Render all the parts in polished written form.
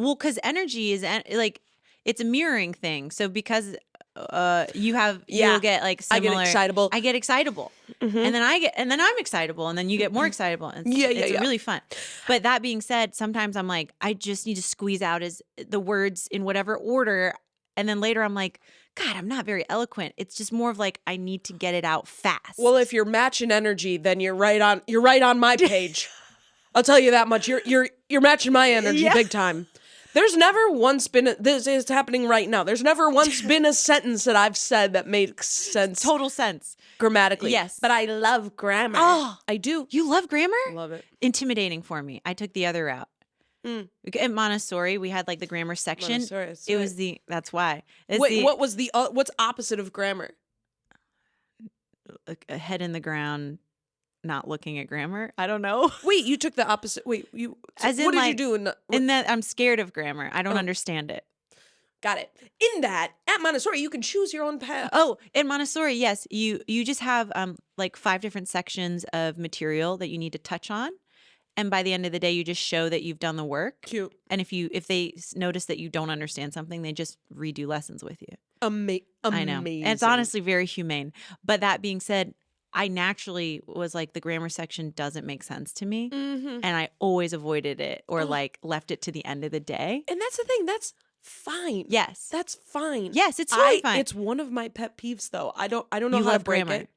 Well, because energy is like it's a mirroring thing. So because you'll get like similar. I get excitable, and then I'm excitable, and then you get more excitable. And it's really fun. But that being said, sometimes I'm like, I just need to squeeze out the words in whatever order, and then later I'm like, God, I'm not very eloquent. It's just more of like I need to get it out fast. Well, if you're matching energy, then you're right on my page. I'll tell you that much. You're matching my energy big time. There's never once been this is happening right now. There's never once been a sentence that I've said that makes sense. Total sense. Grammatically. Yes. But I love grammar. Oh, I do. You love grammar? I love it. Intimidating for me. I took the other route. At Montessori, we had like the grammar section. Montessori, it was that's why. Wait, what's opposite of grammar? A head in the ground, not looking at grammar. I don't know. Wait, you took the opposite. Wait, what did you do in that? I'm scared of grammar. I don't understand it. Got it. In that, at Montessori, you can choose your own path. Oh, in Montessori, yes, you just have like 5 different sections of material that you need to touch on. And by the end of the day, you just show that you've done the work. Cute. And if they notice that you don't understand something, they just redo lessons with you. Amazing. I know. And it's honestly very humane. But that being said, I naturally was like, the grammar section doesn't make sense to me. Mm-hmm. And I always avoided it or like left it to the end of the day. And that's the thing. That's fine. Yes. That's fine. Yes, it's totally fine. It's one of my pet peeves, though. I don't know you how love to break grammar. it.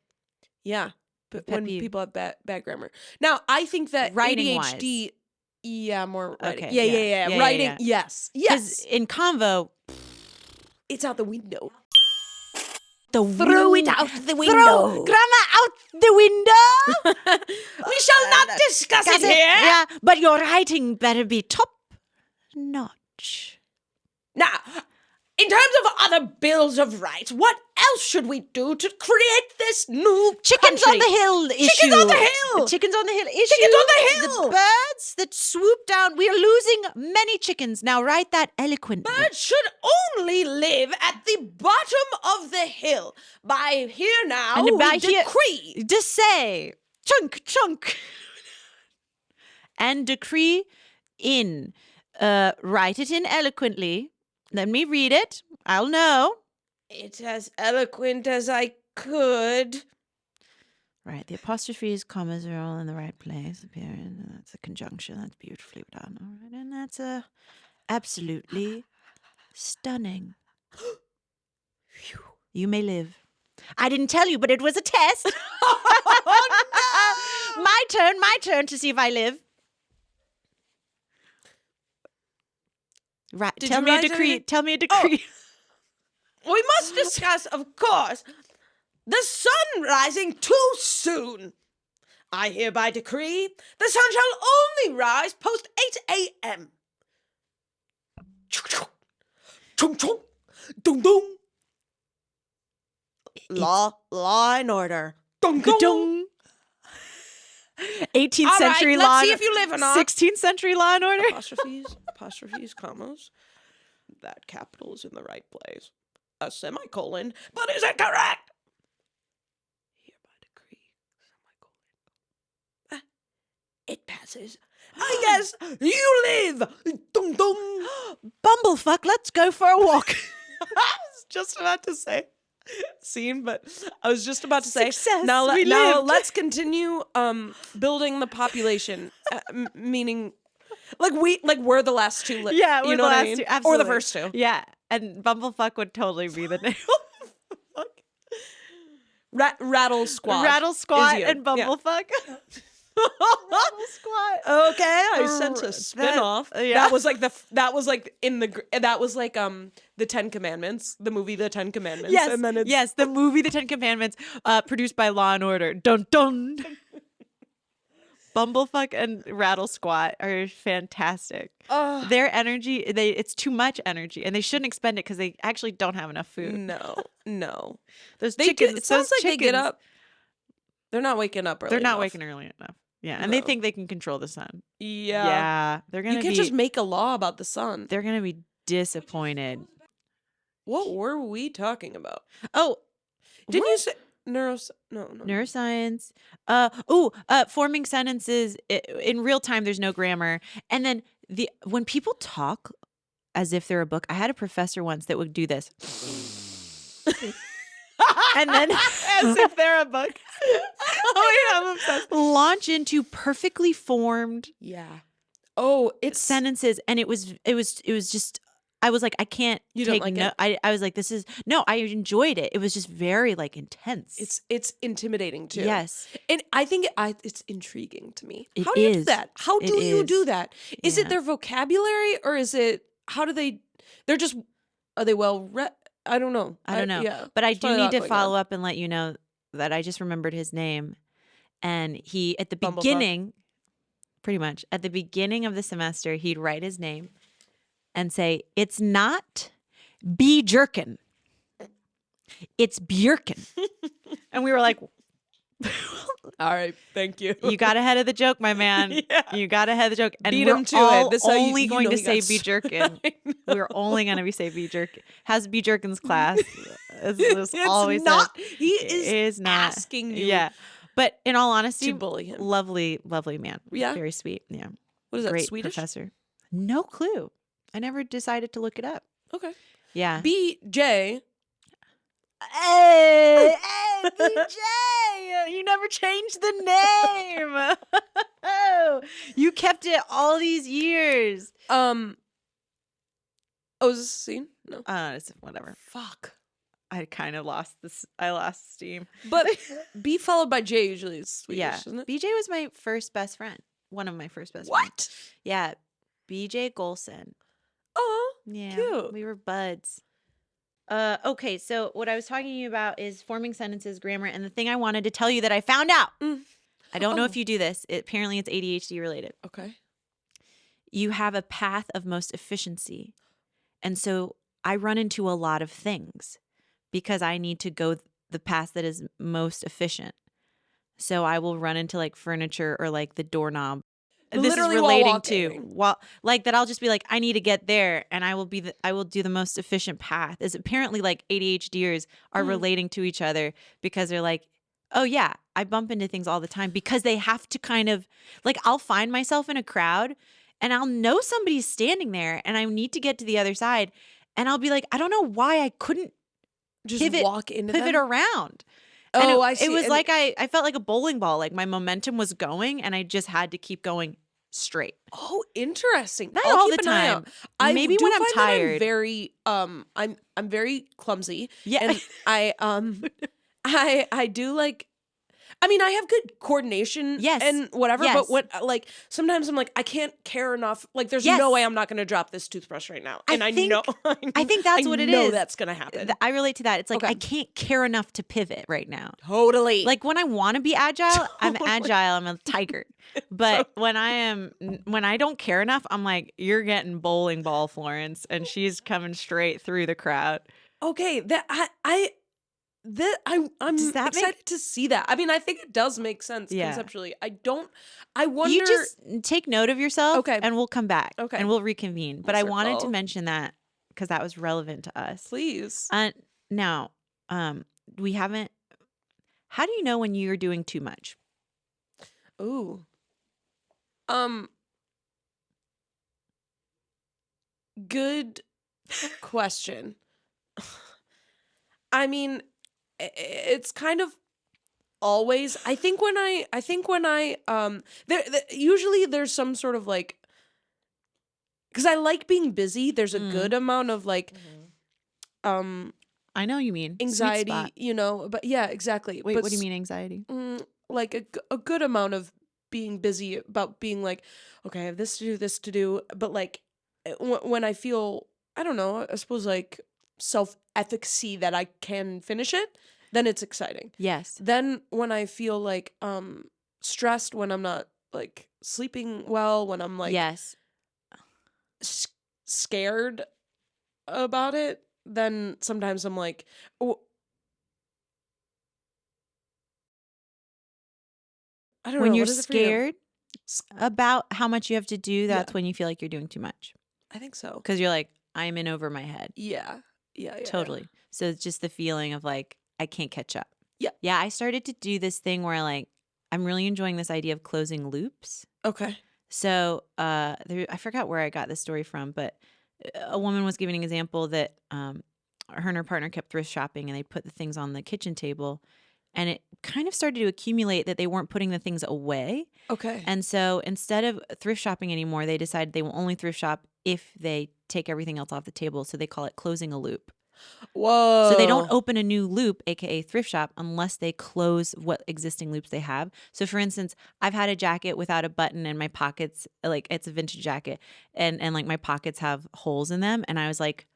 Yeah. But when peeve. people have bad grammar. Now, I think that ADHD, more writing. Okay, yeah. Writing, yes. Yes. In convo, it's out the window. Throw it out the window. Throw grammar out the window. We shall not discuss it here. Yeah, but your writing better be top notch. Now, in terms of other bills of rights, what else should we do to create this new Chickens country? on the hill issue. Chickens on the hill. Chickens on the hill issue. Chickens on the hill. The birds that swoop down. We are losing many chickens. Now write that eloquently. Birds should only live at the bottom of the hill. By here now, And by we decree. Just say, chunk. And decree in. Write it in eloquently. Let me read it. I'll know. It's as eloquent as I could. Right. The apostrophes, commas are all in the right place. That's a conjunction. That's beautifully done. All right. And that's absolutely stunning. You may live. I didn't tell you, but it was a test. Oh, no! My turn to see if I live. Right. Tell me a decree. Tell me a decree. Oh. We must discuss, of course, the sun rising too soon. I hereby decree the sun shall only rise post 8 a.m. Chung chung, dung dung. Law and order. Dung dung. 18th century law. Let's see if you live or not. 16th century Law and Order. Apostrophes, commas. That capital is in the right place. A semicolon, but is it correct? Hereby decree, semicolon. It passes. I guess you live. Dum dum. Bumblefuck, let's go for a walk. I was just about to say scene, but I was just about to say success. Now let's continue building the population, meaning we're the last two. Yeah, we're you know the what last I mean? two. Absolutely. Or the first two. Yeah, and Bumblefuck would totally be the name. Rattle Squad. Rattle Squad you. and Bumblefuck. Yeah. Rattle Squad. Okay, I sense a spin-off. That was like the 10 Commandments, the movie The 10 Commandments. Yes, and then yes, the movie The 10 Commandments, produced by Law and Order. Dun dun. Bumblefuck and Rattle Squat are fantastic. Their energy, it's too much energy, and they shouldn't expend it because they actually don't have enough food. No. Those It chickens. sounds like they get up. They're not waking up early. They're not enough. waking early enough. Yeah, and they think they can control the sun. Yeah. They're gonna. You can't just make a law about the sun. They're gonna be disappointed. What were we talking about? Oh, didn't you say neuroscience? Forming sentences in real time. There's no grammar, and then when people talk as if they're a book. I had a professor once that would do this. And then as if they're a book. Oh yeah, I'm obsessed. Launch into perfectly formed it's sentences, and it was just, I was like, I can't take like no. it? I was like, this is no. I enjoyed it. It was just very like intense. It's intimidating too. Yes, and I think it's intriguing to me. It How do you do is. that? How do you do that? Is it Yeah. their vocabulary, or is it how do they? Are they well read? I don't know. I don't know. Yeah, but I there's do probably a need lot to going follow on. up and let you know that I just remembered his name, and he at the Bumblefuck. beginning, pretty much at the beginning of the semester, he'd write his name and say, "It's not B Jerkin, it's Bjorkin," and we were like, All right, thank you. "You got ahead of the joke, my man. Yeah. You got ahead of the joke." And Beat we're him to all it. This is how you only know going to he say got B Jerkin. I know. We're only going to say B Jerkin. How's B Jerkin's class? It's It's always not. said. He is not asking you. Yeah, but in all honesty, to bully him. lovely man. Yeah? Very sweet. Yeah, What is that? great Swedish? professor. No clue. I never decided to look it up. Okay. Yeah. BJ. Hey, BJ! You never changed the name. You kept it all these years. Oh, is this a scene? No. It's whatever. Fuck. I kind of lost this. I lost steam. But B followed by J usually is Swedish, Yeah. isn't it? BJ was my first best friend. One of my first best friends. What? Yeah. BJ Golson. Oh, Yeah. cute. We were buds. Okay, so what I was talking to you about is forming sentences, grammar, and the thing I wanted to tell you that I found out. I don't know if you do this. Apparently it's ADHD related. Okay. You have a path of most efficiency. And so I run into a lot of things because I need to go the path that is most efficient. So I will run into like furniture or like the doorknob. This Literally is while relating to walking. like that I'll just be like, I need to get there, and I will do the most efficient path. Is apparently like ADHDers are relating to each other because they're like, oh yeah, I bump into things all the time because they have to kind of like, I'll find myself in a crowd and I'll know somebody's standing there and I need to get to the other side, and I'll be like, I don't know why I couldn't Just walk into pivot them? around. Oh, And I see. It was And like I felt like a bowling ball. Like my momentum was going, and I just had to keep going straight. Oh, interesting. Not I'll all keep the an eye time. out. I Maybe do when I'm find that tired. I'm very I'm very clumsy. Yeah. And I do like, I mean, I have good coordination Yes. and whatever, Yes. but what like sometimes I'm like, I can't care enough. Like there's Yes. no way I'm not gonna drop this toothbrush right now. And I think- know I think that's what it I know is. that's gonna happen. I relate to that. It's like Okay. I can't care enough to pivot right now. Totally. Like when I want to be agile, I'm Totally. agile. I'm a tiger. But when I don't care enough, I'm like, you're getting bowling ball, Florence, and she's coming straight through the crowd. okay, that I'm Does that make- excited to see that. I mean, I think it does make sense Yeah. conceptually. I wonder. You just take note of yourself, Okay. and we'll come back, Okay. and we'll reconvene. But We'll I wanted to circle. mention that because that was relevant to us. Please. Now, we haven't. How do you know when you're doing too much? Ooh. Good question. I mean, it's kind of always. I think when I usually there's some sort of like, because I like being busy. There's a good amount of like, I know you mean sweet anxiety, spot. you know. But yeah, exactly. Wait, But what do you mean anxiety? like a good amount of being busy about being like, okay, I have this to do, but like when I feel, I don't know, I suppose like self-efficacy that I can finish it, then it's exciting. Yes. Then when I feel like stressed, when I'm not like sleeping well, when I'm like Yes. scared about it, then sometimes I'm like, I don't When know. you're what is it for you? scared about how much you have to do, that's when you feel like you're doing too much. I think so. Because you're like, I'm in over my head. Yeah. Yeah. Totally. So it's just the feeling of like, I can't catch up. Yeah. Yeah. I started to do this thing where like, I'm really enjoying this idea of closing loops. Okay. So I forgot where I got this story from, but a woman was giving an example that her and her partner kept thrift shopping, and they put the things on the kitchen table, and it kind of started to accumulate that they weren't putting the things away. Okay. And so instead of thrift shopping anymore, they decided they will only thrift shop if they take everything else off the table. So they call it closing a loop. Whoa. So they don't open a new loop, aka thrift shop, unless they close what existing loops they have. So for instance, I've had a jacket without a button and my pockets, like it's a vintage jacket, and like my pockets have holes in them. And I was like,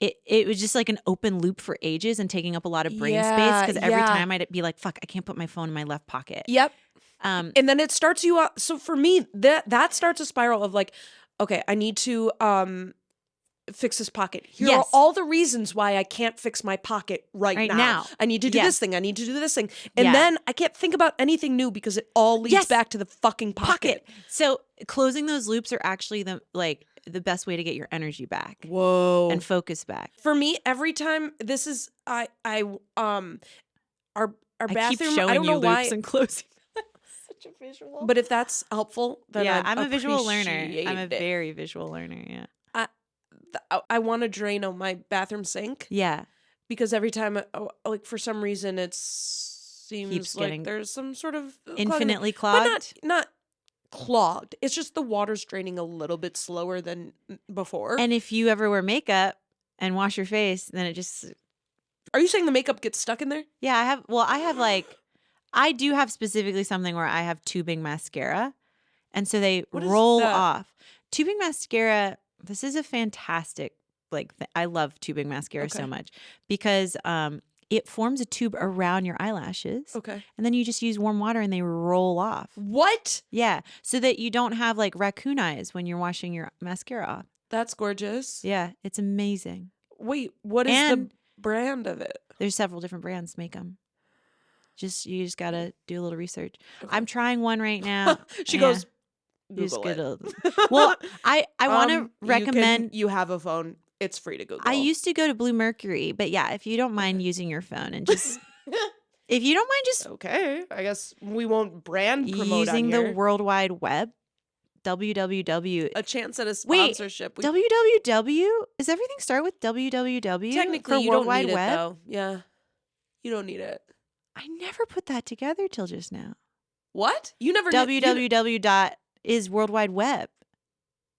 it was just like an open loop for ages and taking up a lot of brain space, because every time I'd be like, fuck, I can't put my phone in my left pocket. Yep. And then it starts you out. So for me, that starts a spiral of like, okay, I need to fix this pocket. Here are all the reasons why I can't fix my pocket right now. I need to do this thing. I need to do this thing. And then I can't think about anything new because it all leads back to the fucking pocket. So closing those loops are actually the best way to get your energy back. Whoa. And focus back. For me, every time this is our bathroom, I keep showing I don't you know loops why. and closing. Such a visual. But if that's helpful, then I'm a visual learner. I'm a it. very visual learner. Yeah. I want to drain on my bathroom sink. Yeah. Because every time, like for some reason, it seems like there's some sort of infinitely clogged. But not clogged. It's just the water's draining a little bit slower than before. And if you ever wear makeup and wash your face, then it just. Are you saying the makeup gets stuck in there? Yeah, I have. Well, I do have specifically something where I have tubing mascara, and so they roll off. Tubing mascara. This is a fantastic, I love tubing mascara so much because it forms a tube around your eyelashes. Okay. And then you just use warm water and they roll off. What? Yeah. So that you don't have raccoon eyes when you're washing your mascara off. That's gorgeous. Yeah. It's amazing. Wait, what is the brand of it? There's several different brands make them. You just got to do a little research. Okay. I'm trying one right now. She goes, Google it. Well, I want to recommend. You have a phone. It's free to Google. I used to go to Blue Mercury, but yeah, if you don't mind using your phone and just, if you don't mind just. Okay. I guess we won't brand promote using on the here. World Wide Web. www. A chance at a sponsorship. Wait, www? Does everything start with www? Technically, you don't need it, though. Yeah. You don't need it. I never put that together till just now. What? You never www. Is World Wide Web.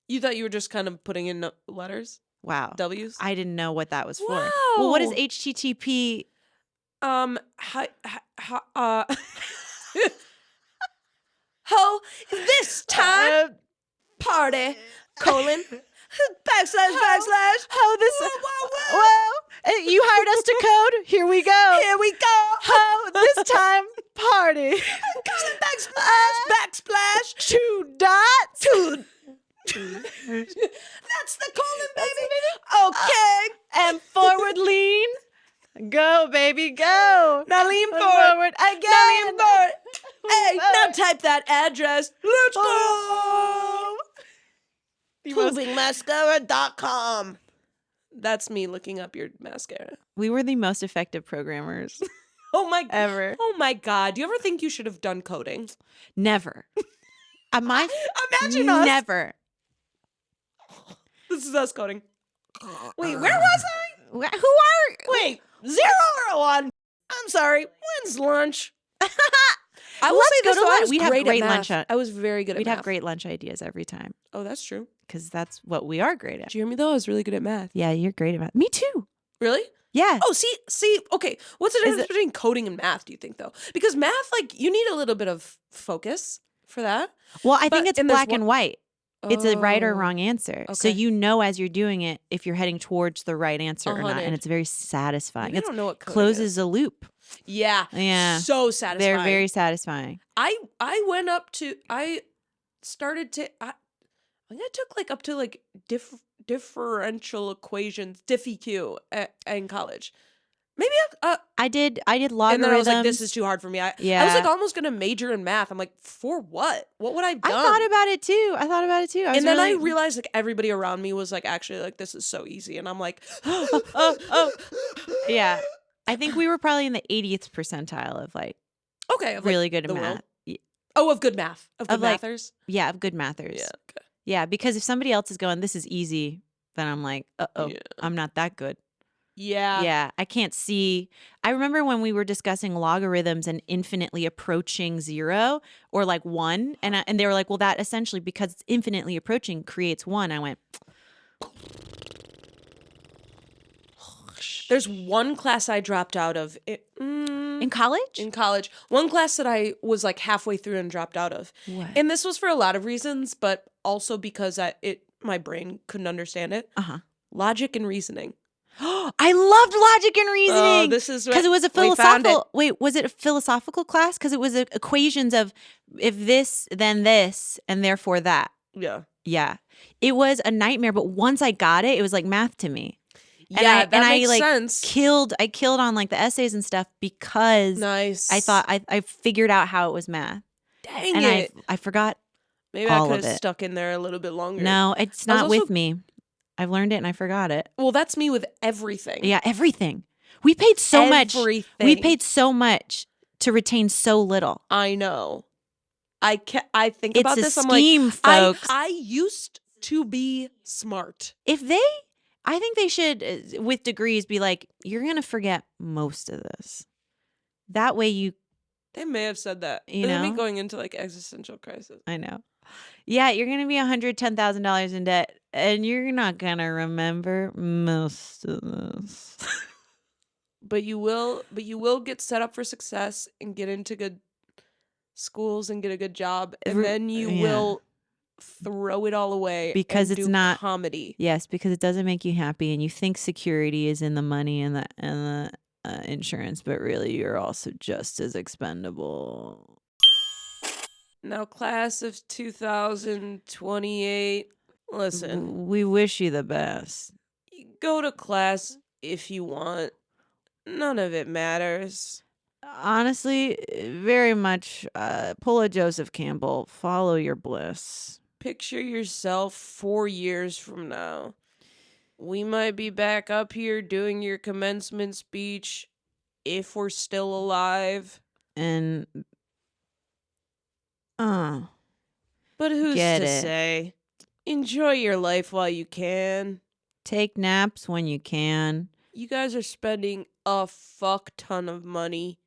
You thought you were just kind of putting in letters? Wow. W's? I didn't know what that was for. Wow. Well, what is HTTP? Ho, this time, party, colon, backslash, ho, this, well, you hired us to code, here we go. Here we go. Ho, this time, party. Colon, backsplash, 2 dots. That's the colon, baby. Okay. And forward lean. Go, baby, go. Now lean forward. Again. Now lean forward. Hey, now type that address. Let's go. Provingmascara.com. That's me looking up your mascara. We were the most effective programmers. Ever. Oh my God. Do you ever think you should have done coding? Never. Imagine us. Never. This is us coding. Wait, where was I? Wait, 0 or 1? I'm sorry. When's lunch? I will say this, though, we'd have great lunch. I was very good at We'd math. have great lunch ideas every time. Oh, that's true. Because that's what we are great at. Did you hear me, though? I was really good at math. Yeah, you're great at math. Me too. Really? Yeah. Oh, see, okay. What's the difference between coding and math, do you think, though? Because math, you need a little bit of focus for that. Well, I think it's black and white. It's a right or wrong answer. Okay. So you know as you're doing it if you're heading towards the right answer or not. And it's very satisfying. I don't know what coding closes a loop. Yeah. Yeah. So satisfying. They're very satisfying. I started to I think I took up to differential equations, DiffEQ in college. Maybe I did logarithms. And then I was like, this is too hard for me. I was almost going to major in math. I'm like, for what? What would I have done? I thought about it too. And then I realized everybody around me was actually this is so easy. And I'm like, yeah. I think we were probably in the 80th percentile of of really good at math. Oh, of good math. Of good mathers? Yeah, of good mathers. Yeah, okay. Yeah, because if somebody else is going, this is easy, then I'm like, I'm not that good. Yeah. Yeah, I can't see. I remember when we were discussing logarithms and infinitely approaching 0 or like 1, and they were like, well, that essentially, because it's infinitely approaching, creates 1. I went, there's one class I dropped out of. in college? In college. One class that I was like halfway through and dropped out of. What? And this was for a lot of reasons, but also because my brain couldn't understand it. Logic and reasoning. I loved logic and reasoning. Oh, this is because it was a philosophical. Wait, was it a philosophical class? Because it was equations of if this, then this, and therefore that. Yeah. Yeah. It was a nightmare, but once I got it, it was like math to me. That makes sense. I killed on like the essays and stuff because I thought I figured out how it was math. Dang it. I forgot. Maybe I could have stuck in there a little bit longer. No, it's not with me. I've learned it and I forgot it. Well, that's me with everything. Yeah, everything. We paid so much. We paid so much to retain so little. I know. I think about this. It's a scheme, folks. I used to be smart. I think they should, with degrees, be like, you're going to forget most of this. That way They may have said that. You know? Me going into like existential crisis. I know. Yeah, you're going to be $110,000 in debt, and you're not going to remember most of this. But you will get set up for success and get into good schools and get a good job, and then you will throw it all away because and it's do not comedy. Yes, because it doesn't make you happy, and you think security is in the money and the insurance, but really you're also just as expendable. Now, class of 2028, listen. We wish you the best. You go to class if you want. None of it matters. Honestly, very much pull a Joseph Campbell. Follow your bliss. Picture yourself 4 years from now. We might be back up here doing your commencement speech if we're still alive. And but who's to say? Enjoy your life while you can. Take naps when you can. You guys are spending a fuck ton of money.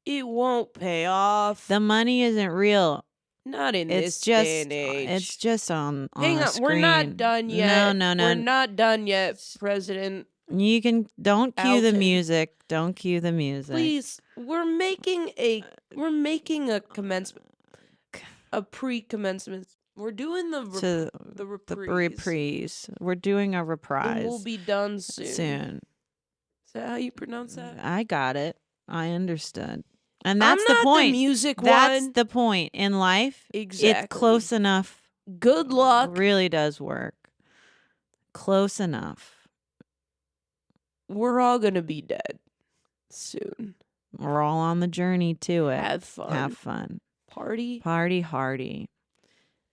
It won't pay off. The money isn't real. Not in this day and age. It's just on Hang on, screen. we're not done yet. No. We're not done yet, President. Don't cue the music. Don't cue the music. Please, we're making a commencement, a pre-commencement. We're doing the reprise. We're doing a reprise. We'll be done soon. Is that how you pronounce that? I got it. I understood. And that's the point. I'm not the music That's one. the point in life. Exactly. It's close enough. Good luck. It really does work. Close enough. We're all going to be dead soon. We're all on the journey to it. Have fun. Have fun. Party. Party hardy.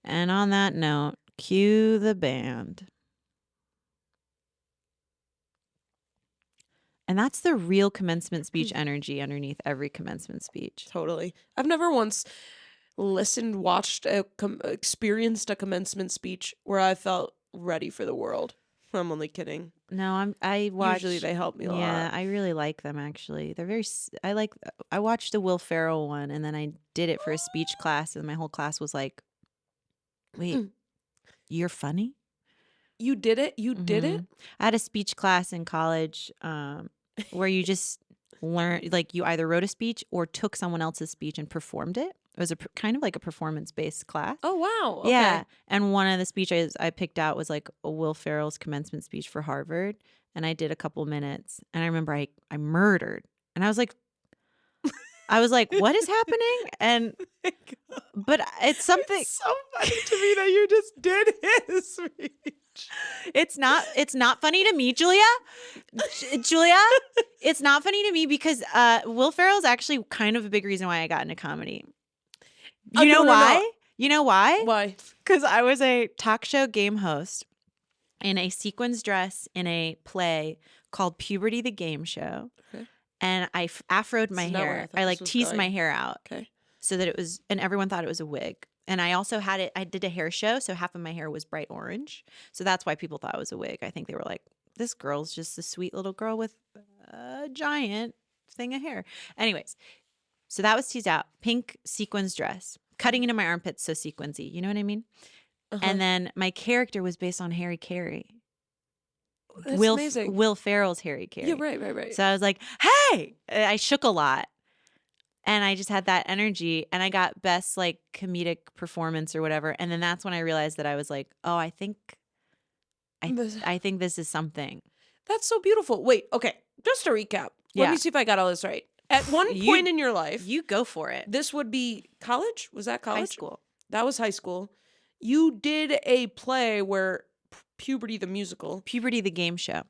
And on that note, cue the band. And that's the real commencement speech energy underneath every commencement speech. Totally. I've never once watched, experienced a commencement speech where I felt ready for the world. I'm only kidding. No, I watch. Usually they help me a lot. Yeah, I really like them actually. They're very. I watched the Will Ferrell one, and then I did it for a speech class, and my whole class was like, "Wait, you're funny? You did it? You did it?" I had a speech class in college, where you just learn, like you either wrote a speech or took someone else's speech and performed it. It was kind of like a performance-based class. Oh, wow. Okay. Yeah. And one of the speeches I picked out was like a Will Ferrell's commencement speech for Harvard. And I did a couple minutes. And I remember I murdered. And I was like, what is happening? And but it's something. It's so funny to me that you just did his speech. It's not funny to me, Julia. Julia, it's not funny to me because Will Ferrell's actually kind of a big reason why I got into comedy. You know why? No. You know why? Why? Because I was a talk show game host in a sequins dress in a play called Puberty the Game Show. Okay. And I afroed my hair. I like teased my hair out. Okay. So that it was, and everyone thought it was a wig. And I also I did a hair show, so half of my hair was bright orange. So that's why people thought it was a wig. I think they were like, this girl's just a sweet little girl with a giant thing of hair. Anyways, so that was teased out. Pink sequins dress. Cutting into my armpits, so sequensy. You know what I mean? And then my character was based on Harry Carey. That's amazing. Will Ferrell's Harry Carey. Yeah, right. So I was like, hey! I shook a lot. And I just had that energy. And I got best like comedic performance or whatever. And then that's when I realized that I was like, oh, I think this is something. That's so beautiful. Wait, okay. Just to recap. Let me see if I got all this right. At one point in your life. You go for it. This would be college? Was that college? High school. That was high school. You did a play where Puberty the musical. Puberty the game show.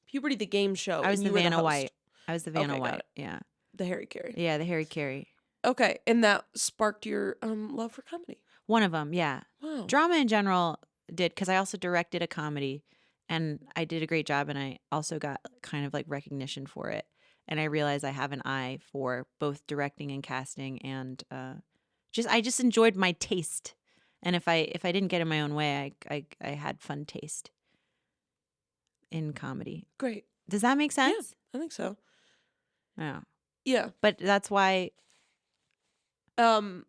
Puberty the game show. I was the Vanna White. I was the Vanna White. Yeah. The Harry Carey. Yeah, the Harry Carey. Okay. And that sparked your love for comedy. One of them, yeah. Wow. Drama in general did, because I also directed a comedy and I did a great job, and I also got kind of like recognition for it. And I realized I have an eye for both directing and casting, and I just enjoyed my taste. And if I didn't get in my own way, I had fun taste in comedy. Great. Does that make sense? Yeah, I think so. Yeah. Yeah. But that's why. No,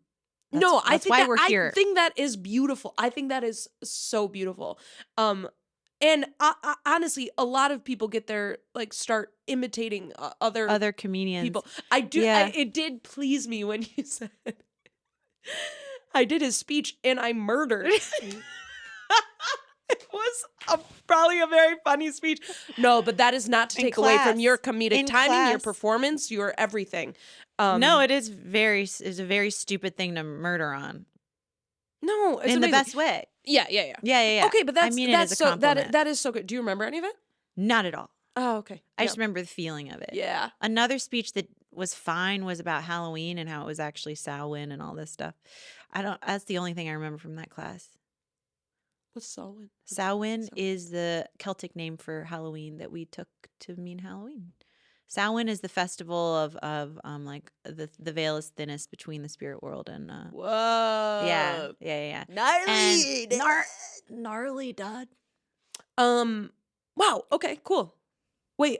I think that is beautiful. I think that is so beautiful. And I, honestly, a lot of people get their start imitating other comedians. People. I do. Yeah. It did please me when you said I did his speech and I murdered. It was probably a very funny speech. No, but that is not to take away from your comedic timing, your performance, your everything. No, it's a very stupid thing to murder on. No, it's in amazing. The best way. Yeah. Okay, but I mean, that's so that is so good. Do you remember any of it? Not at all. Oh, okay. I just remember the feeling of it. Yeah. Another speech that was fine was about Halloween and how it was actually Samhain and all this stuff. That's the only thing I remember from that class. What's Samhain? Samhain is the Celtic name for Halloween that we took to mean Halloween. Samhain is the festival of like the veil is thinnest between the spirit world and whoa. Yeah. Gnarly, Dad. Wow. Okay. Cool. Wait.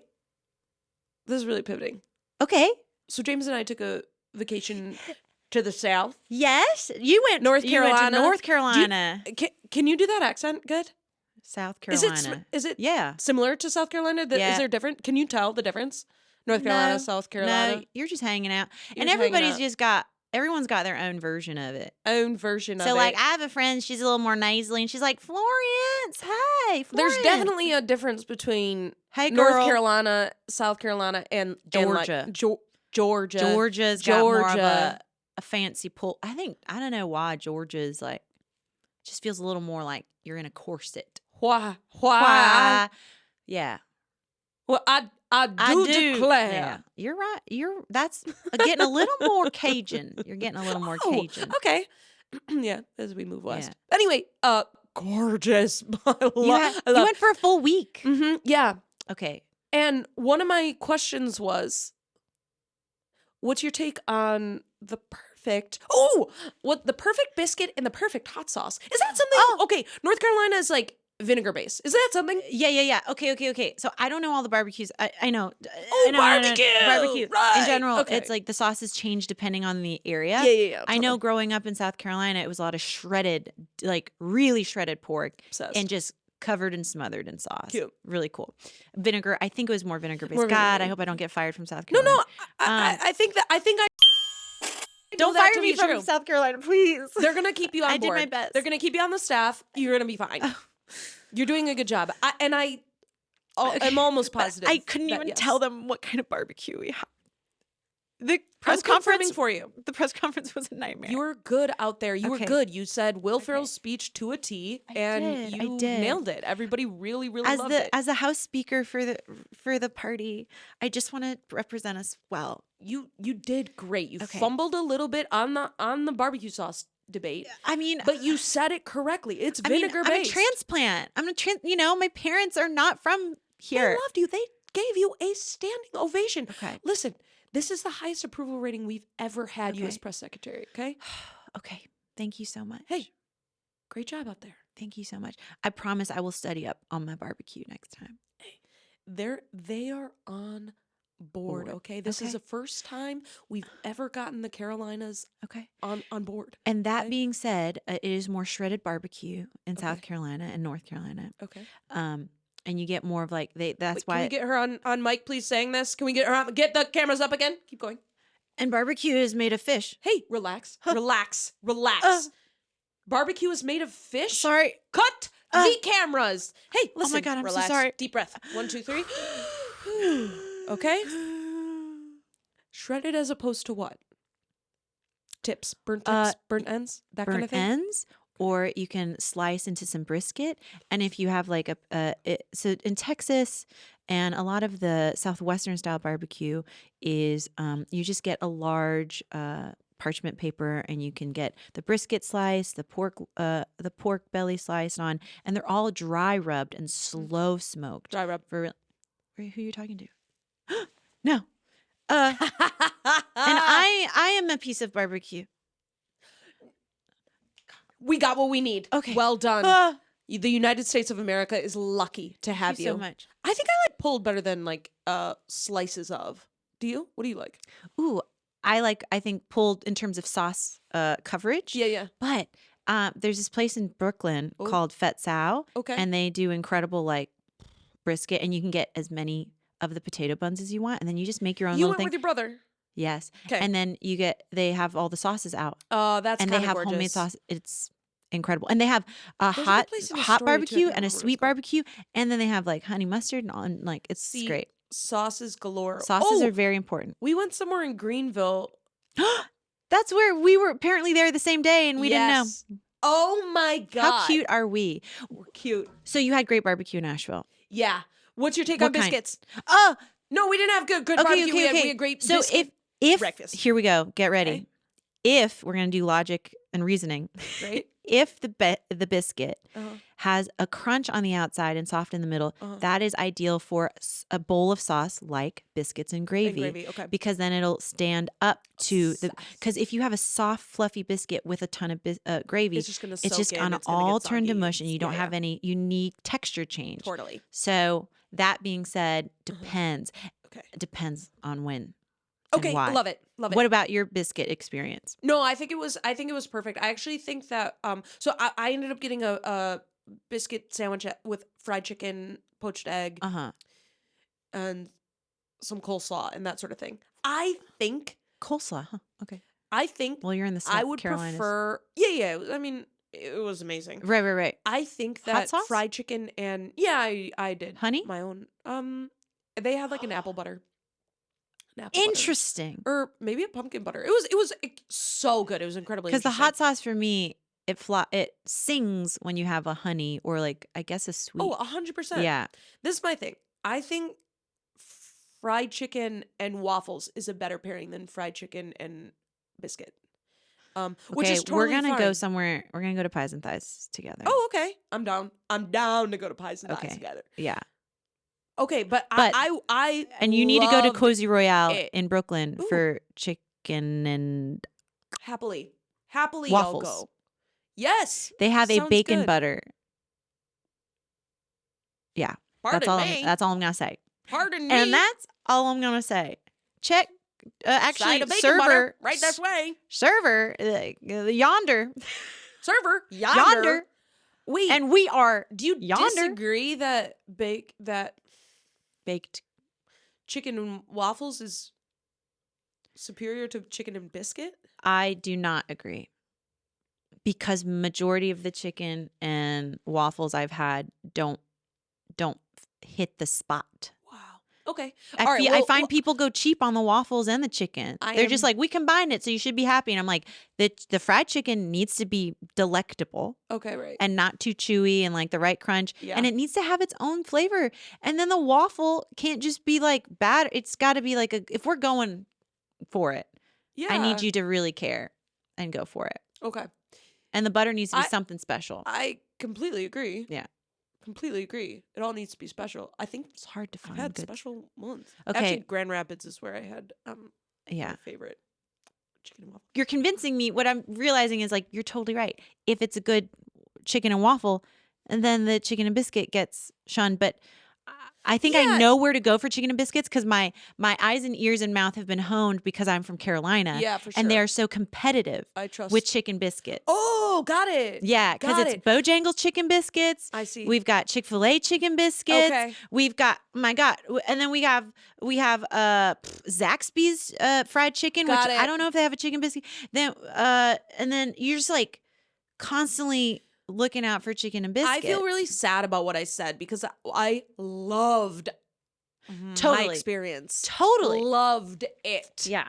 This is really pivoting. Okay. So James and I took a vacation to the south. Yes, you went North Carolina. You went to North Carolina. Can you do that accent good? South Carolina. Is it yeah similar to South Carolina? Yeah. Is there different? Can you tell the difference? North Carolina, South Carolina. No, you're just hanging out, and everyone's got their own version of it. So like, I have a friend. She's a little more nasally, and she's like, Florence, hey, Florence. There's definitely a difference between North Carolina, South Carolina, and Georgia. Georgia. Georgia's got more of a fancy pull. I don't know why Georgia's like, just feels a little more like you're in a corset. Why? Yeah. Well, I do declare. Yeah. You're right. That's getting a little more Cajun. You're getting a little more Cajun. Okay. Yeah, as we move west. Yeah. Anyway, gorgeous. You went for a full week. Mm-hmm. Yeah. Okay. And one of my questions was, what's your take on the perfect biscuit and the perfect hot sauce? Is that something? Oh, okay. North Carolina is like vinegar base. Is that something? Yeah. Okay. So I don't know all the barbecues. I know. Barbecue. Right. In general, it's like the sauces change depending on the area. Yeah. Totally. I know growing up in South Carolina, it was a lot of shredded, like really shredded pork. Obsessed. And just covered and smothered in sauce. Cute. Really cool. Vinegar. I think it was more vinegar based. God, I hope I don't get fired from South Carolina. No. I think I don't fire me from South Carolina, please. They're gonna keep you on board. I did my best. They're gonna keep you on the staff. You're gonna be fine. You're doing a good job. I'm almost positive. I couldn't even tell them what kind of barbecue we had. The press conference for you. The press conference was a nightmare. You were good out there. You were good. You said Will Ferrell's speech to a T, and you nailed it. Everybody really loved it. As a house speaker for the party, I just want to represent us well. You did great. You fumbled a little bit on the barbecue sauce debate. I mean, but you said it correctly. It's vinegar based. I'm a transplant. My parents are not from here. They loved you. They gave you a standing ovation. Okay. Listen, this is the highest approval rating we've ever had you as press secretary, okay? Okay. Thank you so much. Hey, great job out there. Thank you so much. I promise I will study up on my barbecue next time. Hey, they are on board, okay? This is the first time we've ever gotten the Carolinas on board. And that being said, it is more shredded barbecue in South Carolina and North Carolina. Okay. And you get more of like that's why. Can we get her on mic, please, saying this? Can we get her on? Get the cameras up again. Keep going. And barbecue is made of fish. Hey, relax. Relax. Barbecue is made of fish? Sorry. Cut the cameras. Hey, listen. Oh my God, I'm relax. so sorry. Deep breath. 1, 2, 3. Okay. Shredded as opposed to what? Tips. Burnt ends? That kind of thing? Burnt ends. Or you can slice into some brisket. And if you have like so in Texas and a lot of the Southwestern style barbecue is you just get a large parchment paper and you can get the brisket slice, the pork belly sliced on, and they're all dry rubbed and slow smoked. Dry rub. For who are you talking to? No. And I am a piece of barbecue. We got what we need. Okay. Well done. The United States of America is lucky to have you. Thank you so much. I think I like pulled better than like slices of. Do you? What do you like? Ooh, I think pulled in terms of sauce coverage. Yeah. But there's this place in Brooklyn called Ferrell. Okay. And they do incredible like brisket, and you can get as many of the potato buns as you want, and then you just make your own little thing. You went with your brother. Yes. Okay. And then they have all the sauces out. Oh, that's and kind of they have gorgeous. Homemade sauce. It's incredible. And they have a There's hot place in hot Astoria, too. I barbecue can't and a remember what sweet it's called. barbecue, and then they have like honey mustard and like it's great. Sauces galore. Sauces are very important. We went somewhere in Greenville. That's where we were apparently there the same day, and we didn't know. Oh my God. How cute are we? We're cute. So you had great barbecue in Nashville. Yeah. What's your take What on kind? biscuits? Oh, No, we didn't have good barbecue. We had great so biscuit if breakfast. Here we go. Get ready. Okay. If we're gonna do logic and reasoning, Right? if the biscuit has a crunch on the outside and soft in the middle, that is ideal for a bowl of sauce like biscuits and gravy. Okay. Because then it'll stand up to because if you have a soft, fluffy biscuit with a ton of gravy, It's just gonna it's just soak in, gonna it's gonna all get turn to soggy. mush, and you don't have any unique texture change. Totally. So that being said, depends. Okay. It depends on when. Okay. Why. Love it. What about your biscuit experience? No, I think it was perfect. I actually think that so I ended up getting a biscuit sandwich with fried chicken, poached egg, and some coleslaw and that sort of thing. I think Coleslaw, huh? Okay. I think Well, you're in the South I would Carolinas. prefer I mean, it was amazing. Right. I think Hot that sauce? fried chicken and I did Honey? my own. They had like an apple butter. Apple butter. Interesting. Or maybe a pumpkin butter. It was so good. It was incredibly Because the interesting. hot sauce for me, it sings when you have a honey or like I guess a sweet. Oh, 100%. Yeah. This is my thing. I think fried chicken and waffles is a better pairing than fried chicken and biscuit. Which is totally we're gonna fine. go somewhere. We're gonna go to Pies and Thighs together. Oh, okay. I'm down. I'm down to go to Pies and Thighs Okay. together. Yeah. Okay, but I and you need to go to loved Cozy Royale it. in Brooklyn Ooh. for chicken and happily waffles. I'll go. Yes. They have a Sounds bacon good. butter. Yeah. Pardon me. That's all I'm gonna say. Pardon me. And that's all I'm gonna say. Check. Actually, Side of bacon server butter, right this way. Server yonder. Server Yonder. Wait, And we are. do you yonder. disagree that Baked. chicken and waffles is superior to chicken and biscuit? I do not agree. Because majority of the chicken and waffles I've had don't hit the spot. Wow. Okay. I find people go cheap on the waffles and the chicken. They're just like, we combined it, so you should be happy. And I'm like, the fried chicken needs to be delectable. Okay, right. And not too chewy and like the right crunch. Yeah. And it needs to have its own flavor. And then the waffle can't just be like bad. It's got to be like if we're going for it, Yeah. I need you to really care and go for it. Okay. And the butter needs to be something special. I completely agree. Yeah. Completely agree. It all needs to be special. I think It's hard to I've find had good. special ones. Okay. Actually, Grand Rapids is where I had Yeah. my favorite chicken and waffle. You're convincing me. What I'm realizing is like, you're totally right. If it's a good chicken and waffle, and then the chicken and biscuit gets shunned. But I think I know where to go for chicken and biscuits because my eyes and ears and mouth have been honed because I'm from Carolina. Yeah, for sure. And they are so competitive with chicken biscuits. Oh, got it. Yeah, because it's Bojangles chicken biscuits. I see. We've got Chick-fil-A chicken biscuits. Okay. We've got, my God. And then we have Zaxby's fried chicken, which I don't know if they have a chicken biscuit. Then and then you're just like constantly looking out for chicken and biscuits. I feel really sad about what I said because I loved my experience. Totally. Loved it. Yeah.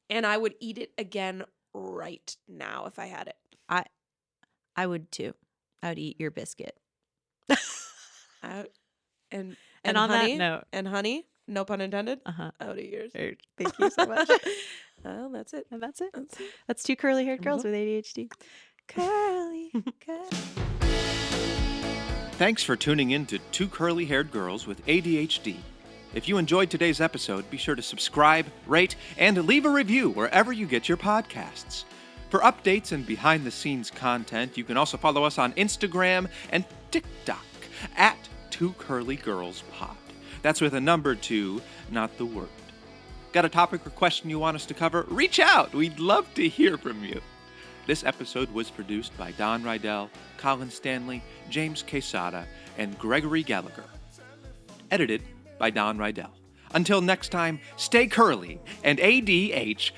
And I would eat it again right now if I had it. I would too. I would eat your biscuit. And on honey, that note. And honey, no pun intended, I would eat yours. Thank you so much. Well, that's it. And that's it. That's two curly-haired girls with ADHD. Curly. Thanks for tuning in to Two Curly-Haired Girls with ADHD. If you enjoyed today's episode, be sure to subscribe, rate, and leave a review wherever you get your podcasts. For updates and behind-the-scenes content, you can also follow us on Instagram and TikTok at Two Curly Girls Pod. That's with a number 2, not the word. Got a topic or question you want us to cover? Reach out. We'd love to hear from you. This episode was produced by Don Rydell, Colin Stanley, James Quesada, and Gregory Gallagher. Edited by Don Rydell. Until next time, stay curly and ADH